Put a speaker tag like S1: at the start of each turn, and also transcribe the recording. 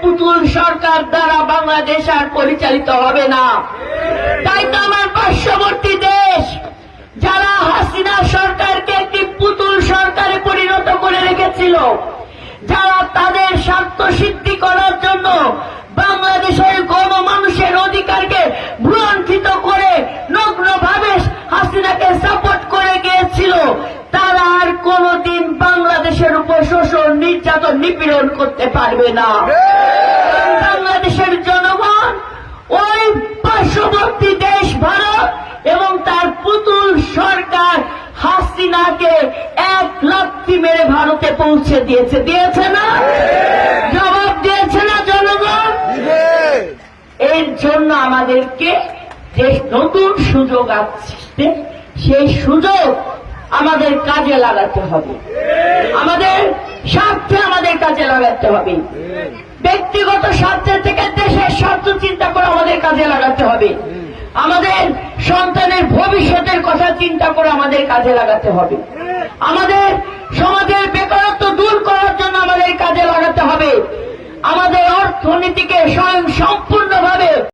S1: পুতুল সরকার দ্বারা বাংলাদেশ আর পরিচালিত হবে না। তাই তো আমার পার্শ্ববর্তী দেশ যারা হাসিনা সরকারকে একটি পুতুল সরকারে পরিণত করে রেখেছিল, যারা তাদের স্বার্থ সিদ্ধি করার জন্য বাংলাদেশের গণমানুষের অধিকারকে ভুলণ্ঠিত করে নগ্নভাবে হাসিনাকে সাপোর্ট করে গিয়েছিল, তারা আর কোনদিন বাংলাদেশের উপর শোষণ, নির্যাতন, নিপীড়ন করতে পারবে না। বাংলাদেশের জনগণ ওই পার্শ্ববর্তী দেশ ভারত এবং তার পুতুল সরকার হাসিনাকে 1 লাথি মেরে ভারতে পৌঁছে দিয়েছে না? জবাব দিয়েছে না জনগণ? এর জন্য আমাদেরকে যে নতুন সুযোগ আসছে, সেই সুযোগ আমাদের কাজে লাগাতে হবে, আমাদের স্বার্থে আমাদের কাজে লাগাতে হবে। ব্যক্তিগত স্বার্থের থেকে দেশের স্বার্থ চিন্তা করে আমাদের কাজে লাগাতে হবে। আমাদের সন্তানের ভবিষ্যতের কথা চিন্তা করে আমাদের কাজে লাগাতে হবে। আমাদের সমাজের বেকারত্ব দূর করার জন্য আমাদের কাজে লাগাতে হবে। আমাদের অর্থনীতিকে স্বয়ং সম্পূর্ণ